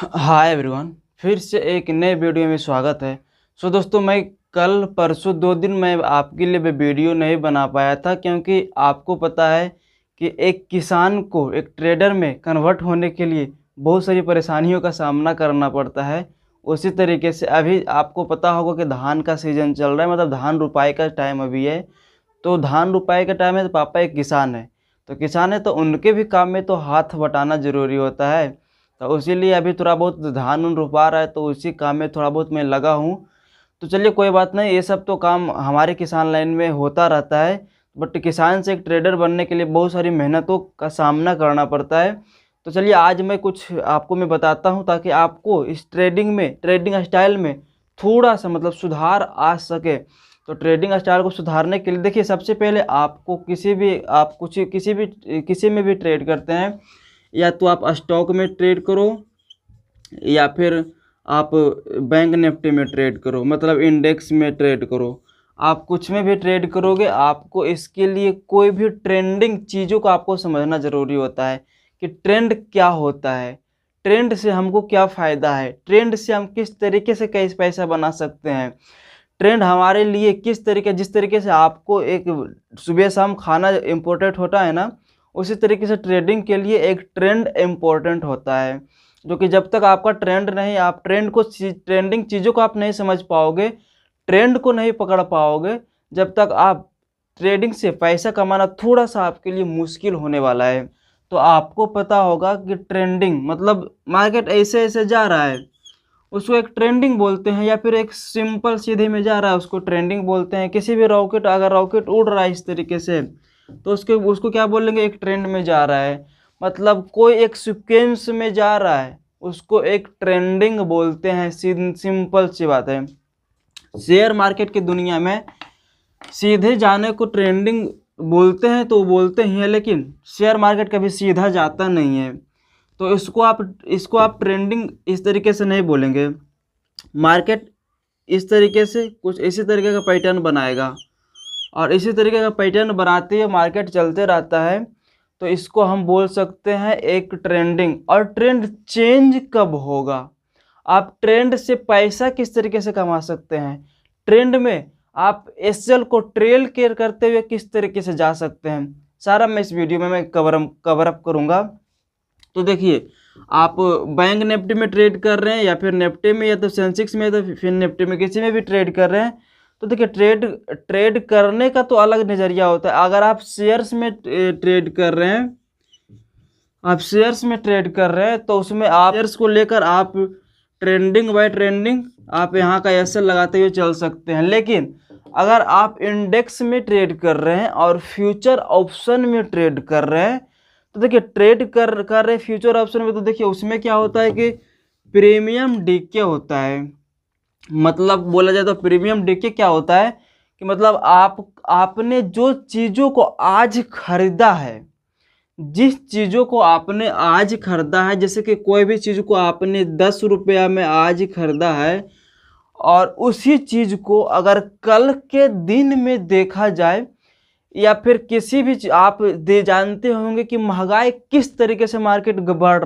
Hi everyone, फिर से एक नए वीडियो में स्वागत है। दोस्तों, मैं कल परसों 2 दिन मैं आपके लिए वीडियो नहीं बना पाया था, क्योंकि आपको पता है कि एक किसान को एक ट्रेडर में कन्वर्ट होने के लिए बहुत सारी परेशानियों का सामना करना पड़ता है। उसी तरीके से अभी आपको पता होगा कि धान का सीज़न चल रहा है, मतलब धान रुपाई का टाइम अभी है। तो धान रुपाई का टाइम है, तो पापा एक किसान है, तो उनके भी काम में तो हाथ बटाना ज़रूरी होता है। तो इसीलिए अभी थोड़ा बहुत धान उन रोपा रहा है, तो उसी काम में थोड़ा बहुत मैं लगा हूँ। तो चलिए कोई बात नहीं, ये सब तो काम हमारे किसान लाइन में होता रहता है। बट किसान से एक ट्रेडर बनने के लिए बहुत सारी मेहनतों का सामना करना पड़ता है। तो चलिए आज मैं कुछ आपको मैं बताता हूँ, ताकि आपको इस ट्रेडिंग स्टाइल में थोड़ा सा मतलब सुधार आ सके। तो ट्रेडिंग स्टाइल को सुधारने के लिए देखिए, सबसे पहले आपको किसी में भी ट्रेड करते हैं, या तो आप स्टॉक में ट्रेड करो, या फिर आप बैंक निफ्टी में ट्रेड करो, मतलब इंडेक्स में ट्रेड करो। आप कुछ में भी ट्रेड करोगे, आपको इसके लिए कोई भी ट्रेंडिंग चीज़ों को आपको समझना ज़रूरी होता है कि ट्रेंड क्या होता है, ट्रेंड से हमको क्या फ़ायदा है, ट्रेंड से हम किस तरीके से कैसे पैसा बना सकते हैं, ट्रेंड हमारे लिए किस तरीके जिस तरीके से आपको एक सुबह शाम खाना इम्पोर्टेंट होता है ना, उसी तरीके से ट्रेडिंग के लिए एक ट्रेंड इम्पोर्टेंट होता है। जो कि जब तक आपका ट्रेंड नहीं, आप ट्रेंडिंग चीज़ों को आप नहीं समझ पाओगे, ट्रेंड को नहीं पकड़ पाओगे, जब तक आप ट्रेडिंग से पैसा कमाना थोड़ा सा आपके लिए मुश्किल होने वाला है। तो आपको पता होगा कि ट्रेंडिंग मतलब मार्केट ऐसे ऐसे जा रहा है, उसको एक ट्रेंडिंग बोलते हैं, या फिर एक सिंपल सीधे में जा रहा है उसको ट्रेंडिंग बोलते हैं। किसी भी रॉकेट, अगर रॉकेट उड़ रहा है इस तरीके से, तो उसको क्या बोलेंगे, एक ट्रेंड में जा रहा है। मतलब कोई एक सीक्वेंस में जा रहा है, उसको एक ट्रेंडिंग बोलते हैं। सिंपल सी बात है। शेयर मार्केट की दुनिया में सीधे जाने को ट्रेंडिंग बोलते हैं, तो बोलते ही हैं, लेकिन शेयर मार्केट कभी सीधा जाता नहीं है। तो इसको आप ट्रेंडिंग इस तरीके से नहीं बोलेंगे। मार्केट इस तरीके से कुछ इसी तरीके का पैटर्न बनाएगा, और इसी तरीके का पैटर्न बनाते हुए मार्केट चलते रहता है। तो इसको हम बोल सकते हैं एक ट्रेंडिंग। और ट्रेंड चेंज कब होगा, आप ट्रेंड से पैसा किस तरीके से कमा सकते हैं, ट्रेंड में आप एसएल को ट्रेल केयर करते हुए किस तरीके से जा सकते हैं, सारा मैं इस वीडियो में मैं कवर अप करूँगा। तो देखिए, आप बैंक निफ्टी में ट्रेड कर रहे हैं, या फिर निफ्टी में, या तो सेंसेक्स में, या तो फिर निफ्टी में, किसी में भी ट्रेड कर रहे हैं, तो देखिए ट्रेड करने का तो अलग नज़रिया होता है। अगर आप शेयर्स में ट्रेड कर रहे हैं, तो उसमें आप शेयर्स को लेकर आप ट्रेंडिंग बाय ट्रेंडिंग आप यहाँ का एसएल लगाते हुए चल सकते हैं। लेकिन अगर आप इंडेक्स में ट्रेड कर रहे हैं और फ्यूचर ऑप्शन में ट्रेड कर रहे हैं, तो देखिए ट्रेड कर रहे फ्यूचर ऑप्शन में, तो देखिए उसमें क्या होता है कि प्रीमियम डीके होता है। मतलब बोला जाए तो प्रीमियम डीके क्या होता है कि मतलब आपने जो चीज़ों को आज खरीदा है, जिस चीज़ों को आपने आज खरीदा है, जैसे कि कोई भी चीज़ को आपने 10 रुपया में आज खरीदा है, और उसी चीज़ को अगर कल के दिन में देखा जाए, या फिर किसी भी आप जानते होंगे कि महंगाई किस तरीके से मार्केट बढ़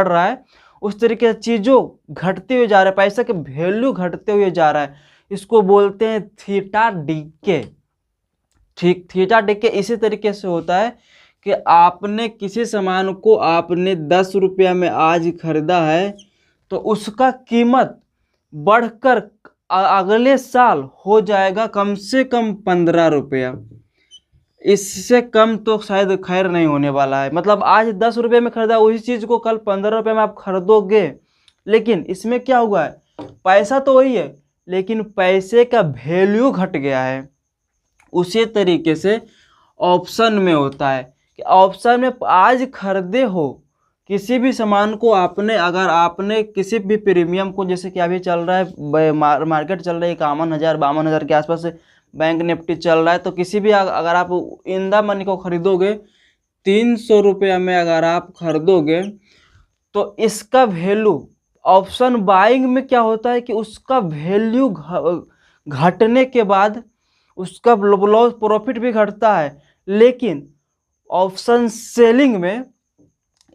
रहा है, उस तरीके से चीज़ों घटते हुए जा रहा है, पैसा के वैल्यू घटते हुए जा रहा है। इसको बोलते हैं थीटा डीके। ठीक, थीटा डीके इसी तरीके से होता है कि आपने किसी सामान को आपने 10 रुपया में आज खरीदा है, तो उसका कीमत बढ़कर अगले साल हो जाएगा कम से कम 15 रुपया। इससे कम तो शायद खैर नहीं होने वाला है। मतलब आज 10 रुपये में खरीदा उसी चीज़ को कल 15 रुपये में आप खरीदोगे, लेकिन इसमें क्या हुआ है, पैसा तो वही है, लेकिन पैसे का वैल्यू घट गया है। उसी तरीके से ऑप्शन में होता है कि ऑप्शन में आज खरीदे हो किसी भी सामान को, अगर आपने किसी भी प्रीमियम को, जैसे कि अभी चल रहा है मार्केट चल रही है 51,000 के आसपास बैंक निफ्टी चल रहा है, तो किसी भी अगर आप इन द मनी को खरीदोगे 300 रुपया में अगर आप खरीदोगे, तो इसका वैल्यू ऑप्शन बाइंग में क्या होता है कि उसका वैल्यू घटने के बाद उसका लॉस प्रॉफिट भी घटता है। लेकिन ऑप्शन सेलिंग में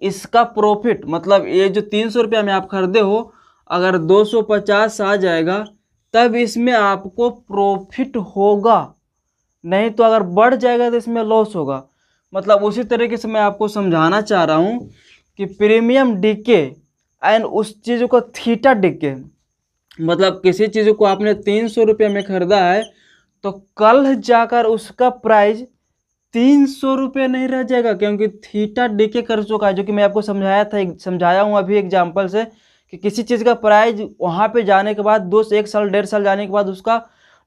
इसका प्रॉफिट मतलब ये जो 300 रुपया में आप खरीदे हो, अगर 250 आ जाएगा तब इसमें आपको प्रॉफिट होगा, नहीं तो अगर बढ़ जाएगा तो इसमें लॉस होगा। मतलब उसी तरीके से मैं आपको समझाना चाह रहा हूँ कि प्रीमियम डीके एंड उस चीज़ को थीटा डीके, मतलब किसी चीज़ को आपने 300 रुपये में खरीदा है तो कल जाकर उसका प्राइस 300 रुपये नहीं रह जाएगा, क्योंकि थीटा डीके कर चुका है, जो कि मैं आपको समझाया हूँ अभी एग्जाम्पल से कि किसी चीज़ का प्राइस वहाँ पे जाने के बाद 1 साल 1.5 साल जाने के बाद उसका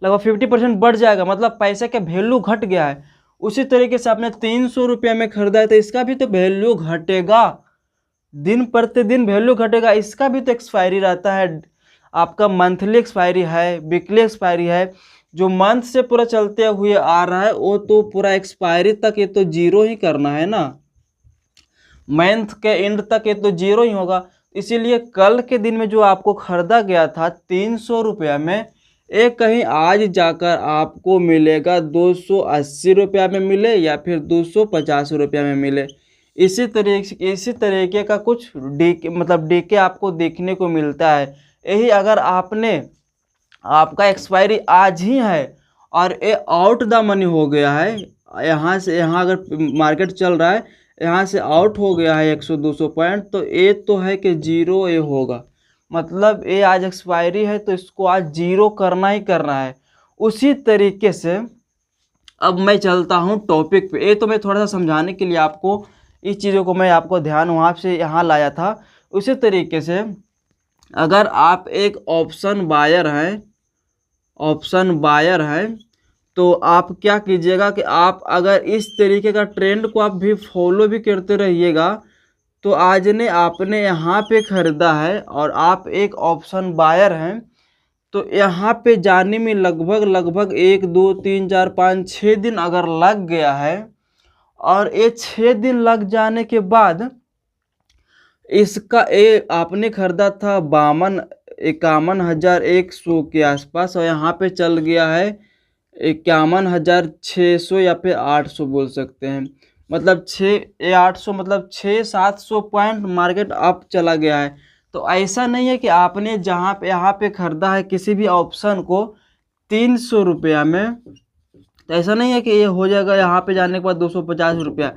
लगभग 50% बढ़ जाएगा, मतलब पैसे का वैल्यू घट गया है। उसी तरीके से आपने 300 रुपये में खरीदा है तो इसका भी तो वैल्यू घटेगा, दिन प्रतिदिन वैल्यू घटेगा। इसका भी तो एक्सपायरी रहता है, आपका मंथली एक्सपायरी है, वीकली एक्सपायरी है। जो मंथ से पूरा चलते हुए आ रहा है वो तो पूरा एक्सपायरी तक ये तो जीरो ही करना है ना, मंथ के एंड तक ये तो जीरो ही होगा। इसीलिए कल के दिन में जो आपको खरीदा गया था 300 रुपया में, एक कहीं आज जाकर आपको मिलेगा 280 रुपया में मिले या फिर 250 रुपया में मिले। इसी तरीके का कुछ डीके आपको देखने को मिलता है। यही अगर आपका एक्सपायरी आज ही है और ये आउट द मनी हो गया है, यहाँ से यहाँ अगर मार्केट चल रहा है यहाँ से आउट हो गया है 100-200 पॉइंट, तो ये तो है कि जीरो ये होगा, मतलब ये आज एक्सपायरी है तो इसको आज जीरो करना ही करना है। उसी तरीके से अब मैं चलता हूँ टॉपिक पे। ये तो मैं थोड़ा सा समझाने के लिए आपको इस चीज़ों को मैं आपको ध्यान वहाँ से यहाँ लाया था। उसी तरीके से अगर आप एक ऑप्शन बायर हैं तो आप क्या कीजिएगा कि आप अगर इस तरीके का ट्रेंड को आप भी फॉलो भी करते रहिएगा, तो आज ने आपने यहाँ पे ख़रीदा है और आप एक ऑप्शन बायर हैं, तो यहाँ पे जाने में लगभग 1 2 3 4 5 6 दिन अगर लग गया है, और ये 6 दिन लग जाने के बाद इसका आपने खरीदा था 51,100 के आसपास और यहाँ पे चल गया है 51,600 या फिर 800 बोल सकते हैं, मतलब 800 मतलब 600-700 पॉइंट मार्केट अप चला गया है। तो ऐसा नहीं है कि आपने यहाँ पे खरीदा है किसी भी ऑप्शन को 300 रुपया में, तो ऐसा नहीं है कि ये हो जाएगा यहाँ पे जाने के बाद 250 रुपया,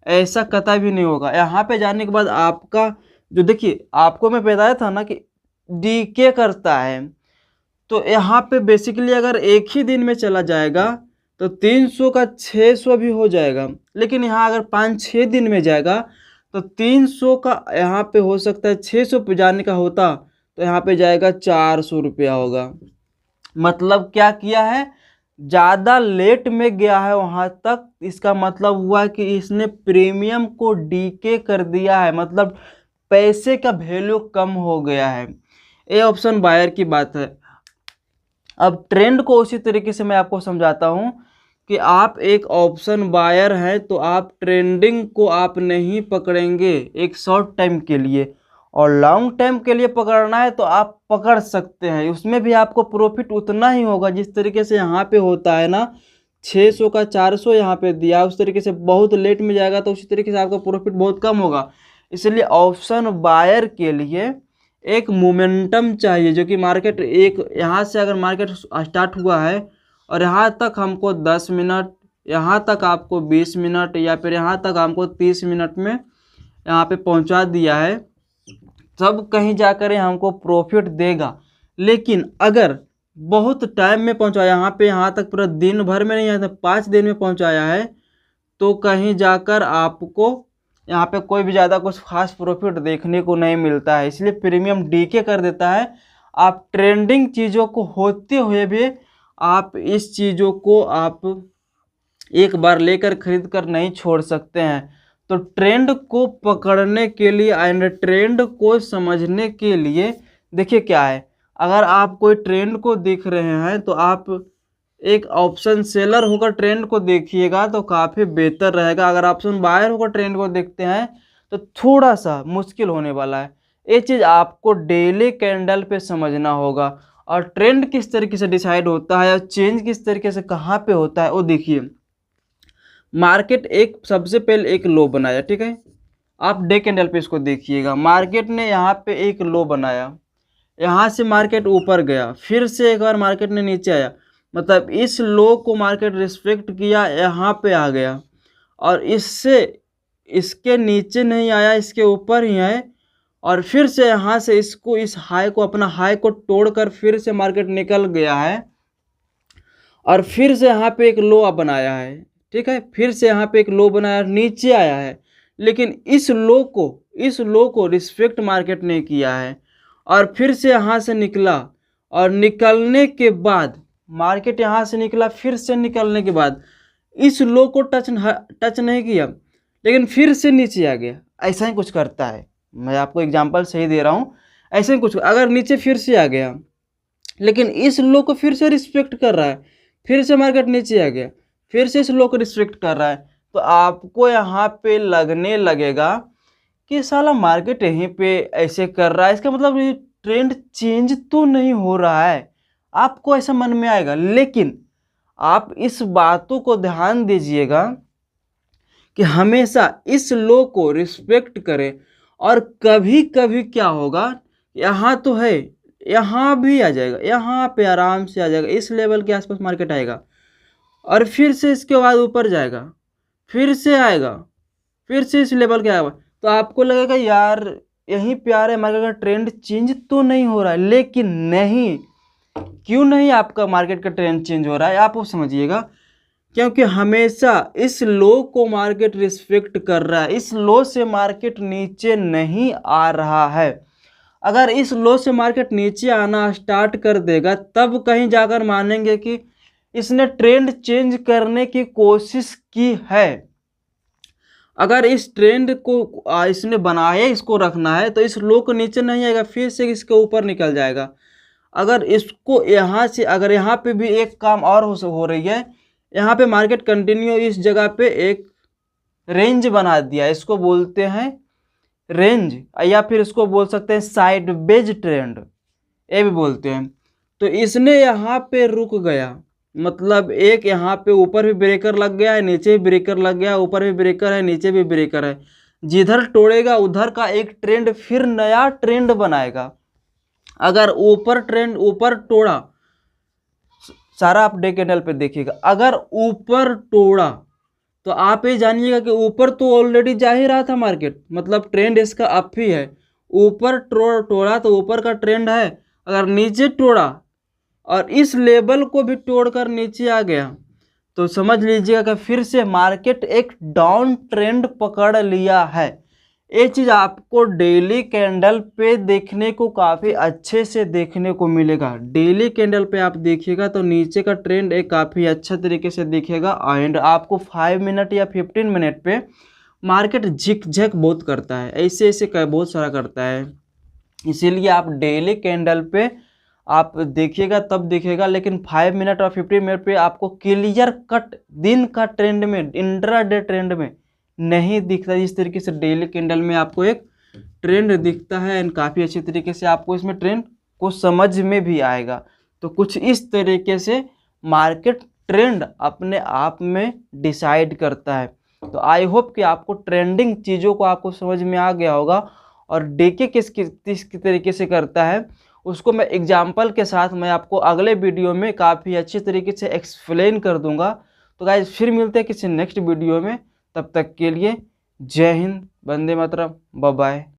ऐसा कतई भी नहीं होगा। यहाँ पे जाने के बाद आपका जो, देखिए आपको मैं बताया था ना कि डीके करता है, तो यहाँ पे बेसिकली अगर एक ही दिन में चला जाएगा तो 300 का 600 भी हो जाएगा, लेकिन यहाँ अगर 5-6 दिन में जाएगा तो 300 का यहाँ पे हो सकता है 600 पे जाने का होता तो यहाँ पे जाएगा 400 रुपया होगा। मतलब क्या किया है, ज़्यादा लेट में गया है वहाँ तक, इसका मतलब हुआ कि इसने प्रीमियम को डीके कर दिया है, मतलब पैसे का वैल्यू कम हो गया है। ये ऑप्शन बायर की बात है। अब ट्रेंड को उसी तरीके से मैं आपको समझाता हूँ कि आप एक ऑप्शन बायर हैं तो आप ट्रेंडिंग को आप नहीं पकड़ेंगे एक शॉर्ट टाइम के लिए, और लॉन्ग टाइम के लिए पकड़ना है तो आप पकड़ सकते हैं, उसमें भी आपको प्रॉफिट उतना ही होगा जिस तरीके से यहाँ पे होता है ना, 600 का 400 यहाँ पे दिया, उस तरीके से बहुत लेट में जाएगा तो उसी तरीके से आपका प्रॉफिट बहुत कम होगा। इसलिए ऑप्शन बायर के लिए एक मोमेंटम चाहिए, जो कि मार्केट एक यहाँ से अगर मार्केट स्टार्ट हुआ है और यहाँ तक हमको 10 मिनट, यहाँ तक आपको 20 मिनट या फिर यहाँ तक हमको 30 मिनट में यहाँ पे पहुँचा दिया है, तब कहीं जाकर हमको प्रॉफिट देगा। लेकिन अगर बहुत टाइम में पहुँचाया, यहाँ तक पूरा दिन भर में नहीं, यहाँ तक 5 दिन में पहुँचाया है, तो कहीं जाकर आपको यहाँ पे कोई भी ज़्यादा कुछ खास प्रॉफिट देखने को नहीं मिलता है। इसलिए प्रीमियम डीके कर देता है। आप ट्रेंडिंग चीज़ों को होते हुए भी आप इस चीज़ों को आप एक बार लेकर खरीद कर नहीं छोड़ सकते हैं। तो ट्रेंड को पकड़ने के लिए एंड ट्रेंड को समझने के लिए देखिए क्या है, अगर आप कोई ट्रेंड को देख रहे हैं तो आप एक ऑप्शन सेलर होकर ट्रेंड को देखिएगा तो काफ़ी बेहतर रहेगा। अगर ऑप्शन बायर होकर ट्रेंड को देखते हैं तो थोड़ा सा मुश्किल होने वाला है। ये चीज़ आपको डेली कैंडल पे समझना होगा, और ट्रेंड किस तरीके से डिसाइड होता है और चेंज किस तरीके से कहाँ पे होता है वो देखिए। मार्केट एक सबसे पहले एक लो बनाया, ठीक है, आप डे कैंडल पे इसको देखिएगा, मार्केट ने यहाँ पे एक लो बनाया, यहाँ से मार्केट ऊपर गया, फिर से एक बार मार्केट ने नीचे आया, मतलब इस लो को मार्केट रिस्पेक्ट किया, यहाँ पे आ गया और इससे इसके नीचे नहीं आया, इसके ऊपर ही है और फिर से यहाँ से इसको इस हाई को अपना हाई को तोड़कर फिर से मार्केट निकल गया है और फिर से यहाँ पे एक लो बनाया है। ठीक है, फिर से यहाँ पे एक लो बनाया, नीचे आया है, लेकिन इस लो को रिस्पेक्ट मार्केट ने किया है और फिर से यहाँ से निकला और निकलने के बाद मार्केट यहाँ से निकला, फिर से निकलने के बाद इस लो को टच नहीं किया, लेकिन फिर से नीचे आ गया। ऐसा ही कुछ करता है, मैं आपको एग्जांपल सही दे रहा हूँ। ऐसे ही कुछ, अगर नीचे फिर से आ गया लेकिन इस लो को फिर से रिस्पेक्ट कर रहा है, फिर से मार्केट नीचे आ गया, फिर से इस लो को रिस्पेक्ट कर रहा है, तो आपको यहाँ पे लगने लगेगा कि साला मार्केट यहीं पे ऐसे कर रहा है, इसका मतलब ये ट्रेंड चेंज तो नहीं हो रहा है, आपको ऐसा मन में आएगा। लेकिन आप इस बातों को ध्यान दीजिएगा कि हमेशा इस लो को रिस्पेक्ट करें और कभी कभी क्या होगा, यहाँ तो है, यहाँ भी आ जाएगा, यहाँ पे आराम से आ जाएगा, इस लेवल के आसपास मार्केट आएगा और फिर से इसके बाद ऊपर जाएगा, फिर से आएगा, फिर से इस लेवल के आएगा, तो आपको लगेगा यार यहीं पे आ रहा है मार्केट का ट्रेंड चेंज तो नहीं हो रहा है। लेकिन नहीं, क्यों नहीं आपका मार्केट का ट्रेंड चेंज हो रहा है, आप वो समझिएगा, क्योंकि हमेशा इस लो को मार्केट रिस्पेक्ट कर रहा है, इस लो से मार्केट नीचे नहीं आ रहा है। अगर इस लो से मार्केट नीचे आना स्टार्ट कर देगा तब कहीं जाकर मानेंगे कि इसने ट्रेंड चेंज करने की कोशिश की है। अगर इस ट्रेंड को इसने बनाया, इसको रखना है, तो इस लो को नीचे नहीं आएगा, फिर से इसके ऊपर निकल जाएगा। अगर इसको यहाँ से, अगर यहाँ पे भी एक काम और हो रही है, यहाँ पे मार्केट कंटिन्यू इस जगह पे एक रेंज बना दिया, इसको बोलते हैं रेंज, या फिर इसको बोल सकते हैं साइडवेज ट्रेंड, ये भी बोलते हैं। तो इसने यहाँ पे रुक गया, मतलब एक यहाँ पे ऊपर भी ब्रेकर लग गया है, नीचे भी ब्रेकर लग गया है, ऊपर भी ब्रेकर है, नीचे भी ब्रेकर है, जिधर तोड़ेगा उधर का एक ट्रेंड फिर नया ट्रेंड बनाएगा। अगर ऊपर ट्रेंड ऊपर तोड़ा, सारा आप डे कैंडल पे देखिएगा, अगर ऊपर तोड़ा तो आप ये जानिएगा कि ऊपर तो ऑलरेडी जा ही रहा था मार्केट, मतलब ट्रेंड इसका अप ही है। ऊपर तोड़ा तो ऊपर का ट्रेंड है, अगर नीचे तोड़ा और इस लेवल को भी तोड़कर नीचे आ गया तो समझ लीजिएगा कि फिर से मार्केट एक डाउन ट्रेंड पकड़ लिया है। ये चीज़ आपको डेली कैंडल पे देखने को काफ़ी अच्छे से देखने को मिलेगा। डेली कैंडल पे आप देखिएगा तो नीचे का ट्रेंड एक काफ़ी अच्छा तरीके से दिखेगा एंड आपको 5 मिनट या 15 मिनट पे मार्केट झिक झक बहुत करता है, ऐसे ऐसे बहुत सारा करता है। इसीलिए आप डेली कैंडल पे आप देखिएगा तब दिखेगा, लेकिन 5 मिनट और 15 मिनट पे आपको क्लियर कट दिन का ट्रेंड में, इंट्राडे ट्रेंड में नहीं दिखता। इस तरीके से डेली कैंडल में आपको एक ट्रेंड दिखता है एंड काफ़ी अच्छे तरीके से आपको इसमें ट्रेंड को समझ में भी आएगा। तो कुछ इस तरीके से मार्केट ट्रेंड अपने आप में डिसाइड करता है। तो आई होप कि आपको ट्रेंडिंग चीज़ों को आपको समझ में आ गया होगा और डीके किस तरीके से करता है उसको मैं एग्जाम्पल के साथ मैं आपको अगले वीडियो में काफ़ी अच्छे तरीके से एक्सप्लेन कर दूंगा। तो गाइस फिर मिलते हैं किसी नेक्स्ट वीडियो में, तब तक के लिए जय हिंद, वंदे मातरम, बाय बाय।